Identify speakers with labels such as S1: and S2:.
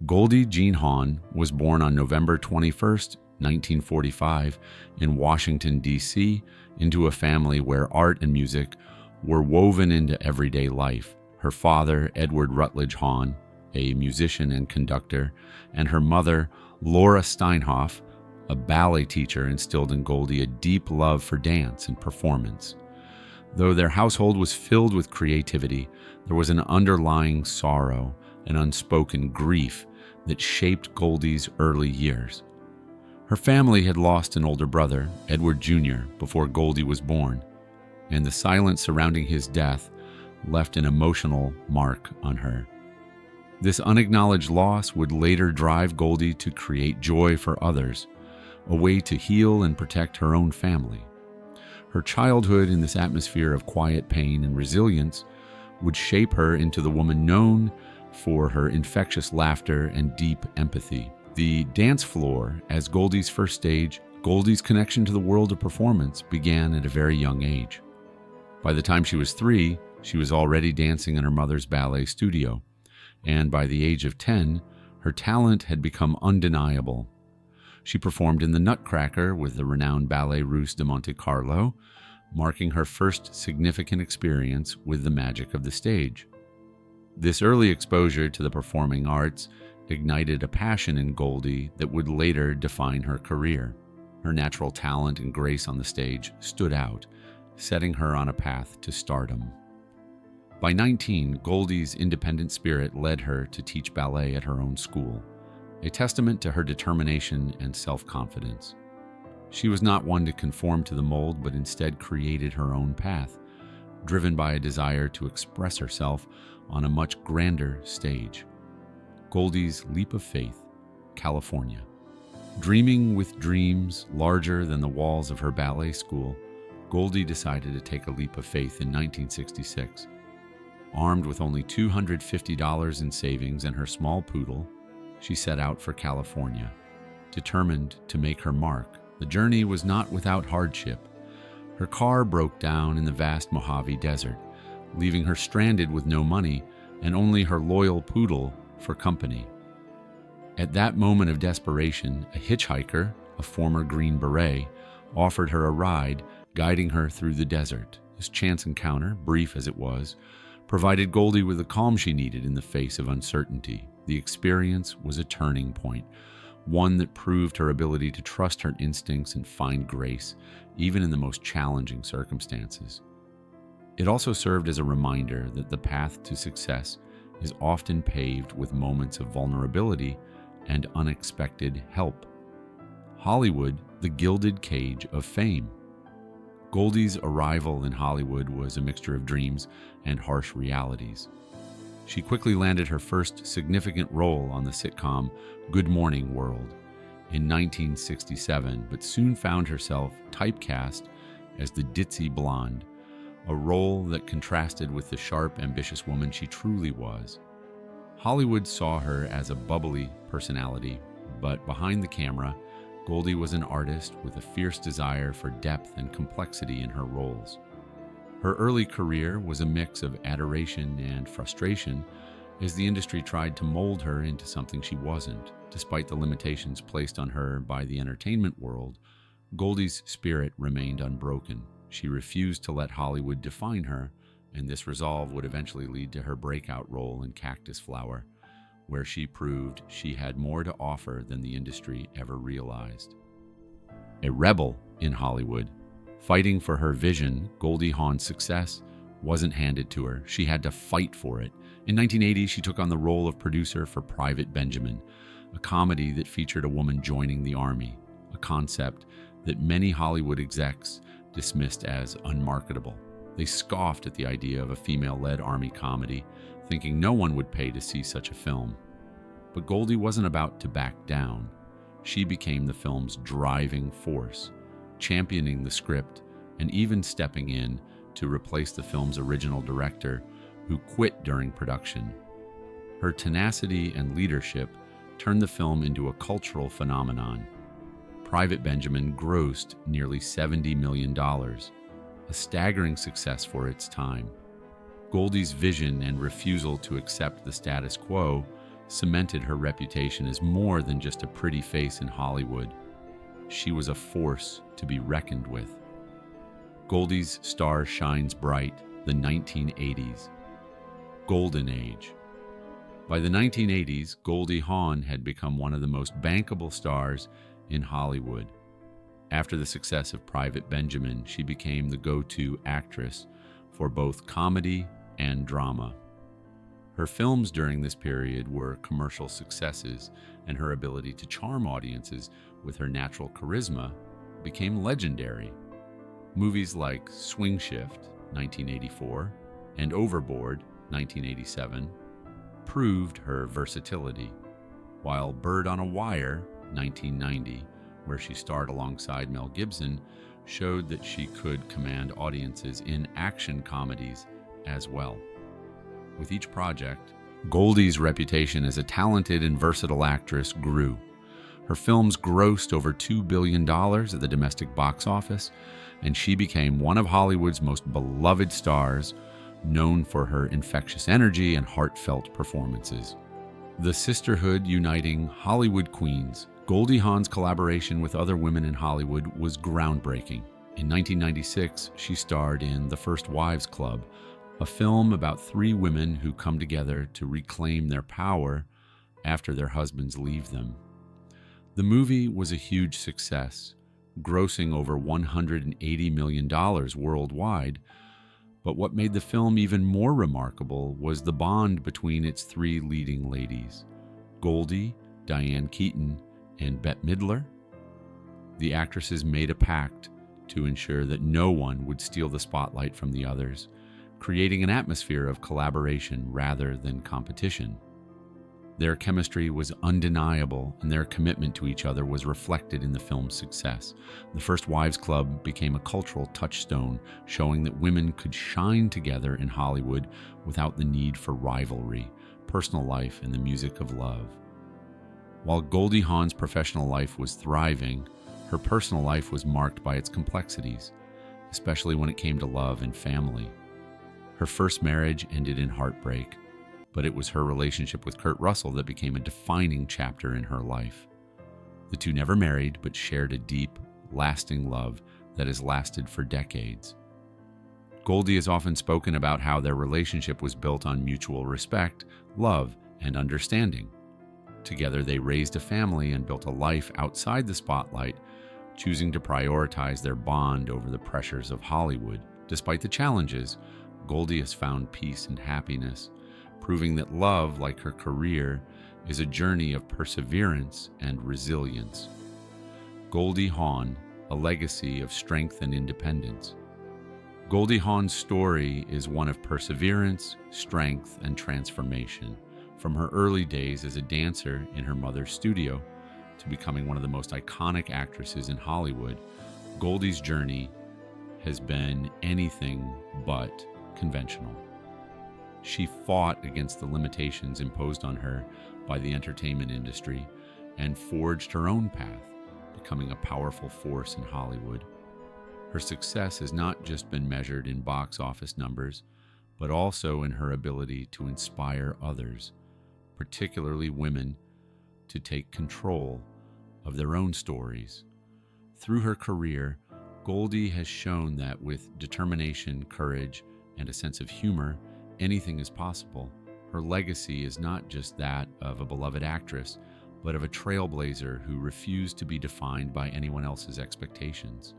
S1: Goldie Jean Hawn was born on November 21st, 1945, in Washington, D.C., into a family where art and music were woven into everyday life. Her father, Edward Rutledge Hawn, a musician and conductor, and her mother, Laura Steinhoff, a ballet teacher, instilled in Goldie a deep love for dance and performance. Though their household was filled with creativity, there was an underlying sorrow, an unspoken grief that shaped Goldie's early years. Her family had lost an older brother, Edward Jr., before Goldie was born, and the silence surrounding his death left an emotional mark on her. This unacknowledged loss would later drive Goldie to create joy for others, a way to heal and protect her own family. Her childhood in this atmosphere of quiet pain and resilience would shape her into the woman known for her infectious laughter and deep empathy. The dance floor as Goldie's first stage, Goldie's connection to the world of performance began at a very young age. By the time she was 3, she was already dancing in her mother's ballet studio, and by the age of 10, her talent had become undeniable. She performed in the Nutcracker with the renowned Ballet Russe de Monte Carlo, marking her first significant experience with the magic of the stage. This early exposure to the performing arts ignited a passion in Goldie that would later define her career. Her natural talent and grace on the stage stood out, setting her on a path to stardom. By 19, Goldie's independent spirit led her to teach ballet at her own school, a testament to her determination and self-confidence. She was not one to conform to the mold, but instead created her own path, driven by a desire to express herself on a much grander stage. Goldie's leap of faith, California. Dreaming with dreams larger than the walls of her ballet school, Goldie decided to take a leap of faith in 1966. Armed with only $250 in savings and her small poodle, she set out for California, determined to make her mark. The journey was not without hardship. Her car broke down in the vast Mojave Desert, leaving her stranded with no money and only her loyal poodle for company. At that moment of desperation, a hitchhiker, a former Green Beret, offered her a ride, guiding her through the desert. This chance encounter, brief as it was, provided Goldie with the calm she needed in the face of uncertainty. The experience was a turning point, one that proved her ability to trust her instincts and find grace, even in the most challenging circumstances. It also served as a reminder that the path to success is often paved with moments of vulnerability and unexpected help. Hollywood, the gilded cage of fame. Goldie's arrival in Hollywood was a mixture of dreams and harsh realities. She quickly landed her first significant role on the sitcom Good Morning World in 1967, but soon found herself typecast as the ditzy blonde, a role that contrasted with the sharp, ambitious woman she truly was. Hollywood saw her as a bubbly personality, but behind the camera, Goldie was an artist with a fierce desire for depth and complexity in her roles. Her early career was a mix of adoration and frustration as the industry tried to mold her into something she wasn't. Despite the limitations placed on her by the entertainment world, Goldie's spirit remained unbroken. She refused to let Hollywood define her, and this resolve would eventually lead to her breakout role in Cactus Flower, where she proved she had more to offer than the industry ever realized. A rebel in Hollywood, fighting for her vision, Goldie Hawn's success wasn't handed to her. She had to fight for it. In 1980, she took on the role of producer for Private Benjamin, a comedy that featured a woman joining the army, a concept that many Hollywood execs dismissed as unmarketable. They scoffed at the idea of a female-led army comedy, thinking no one would pay to see such a film. But Goldie wasn't about to back down. She became the film's driving force, championing the script and even stepping in to replace the film's original director, who quit during production. Her tenacity and leadership turned the film into a cultural phenomenon. Private Benjamin grossed nearly $70 million, a staggering success for its time. Goldie's vision and refusal to accept the status quo cemented her reputation as more than just a pretty face in Hollywood. She was a force to be reckoned with. Goldie's star shines bright, the 1980s. Golden Age. By the 1980s, Goldie Hawn had become one of the most bankable stars in Hollywood. After the success of Private Benjamin, she became the go-to actress for both comedy and drama. Her films during this period were commercial successes, and her ability to charm audiences with her natural charisma became legendary. Movies like Swing Shift, 1984, and Overboard, 1987, proved her versatility, while Bird on a Wire, 1990, where she starred alongside Mel Gibson, showed that she could command audiences in action comedies as well. With each project, Goldie's reputation as a talented and versatile actress grew. Her films grossed over $2 billion at the domestic box office, and she became one of Hollywood's most beloved stars, known for her infectious energy and heartfelt performances. The sisterhood uniting Hollywood queens, Goldie Hawn's collaboration with other women in Hollywood was groundbreaking. In 1996, she starred in The First Wives Club, a film about three women who come together to reclaim their power after their husbands leave them. The movie was a huge success, grossing over $180 million worldwide, but what made the film even more remarkable was the bond between its three leading ladies, Goldie, Diane Keaton, and Bette Midler. The actresses made a pact to ensure that no one would steal the spotlight from the others, creating an atmosphere of collaboration rather than competition. Their chemistry was undeniable, and their commitment to each other was reflected in the film's success. The First Wives Club became a cultural touchstone, showing that women could shine together in Hollywood without the need for rivalry, personal life, and the music of love. While Goldie Hawn's professional life was thriving, her personal life was marked by its complexities, especially when it came to love and family. Her first marriage ended in heartbreak, but it was her relationship with Kurt Russell that became a defining chapter in her life. The two never married, but shared a deep, lasting love that has lasted for decades. Goldie has often spoken about how their relationship was built on mutual respect, love, and understanding. Together, they raised a family and built a life outside the spotlight, choosing to prioritize their bond over the pressures of Hollywood. Despite the challenges, Goldie has found peace and happiness, proving that love, like her career, is a journey of perseverance and resilience. Goldie Hawn, a legacy of strength and independence. Goldie Hawn's story is one of perseverance, strength, and transformation. From her early days as a dancer in her mother's studio to becoming one of the most iconic actresses in Hollywood, Goldie's journey has been anything but conventional. She fought against the limitations imposed on her by the entertainment industry and forged her own path, becoming a powerful force in Hollywood. Her success has not just been measured in box office numbers, but also in her ability to inspire others, particularly women, to take control of their own stories. Through her career, Goldie has shown that with determination, courage, and a sense of humor, anything is possible. Her legacy is not just that of a beloved actress, but of a trailblazer who refused to be defined by anyone else's expectations.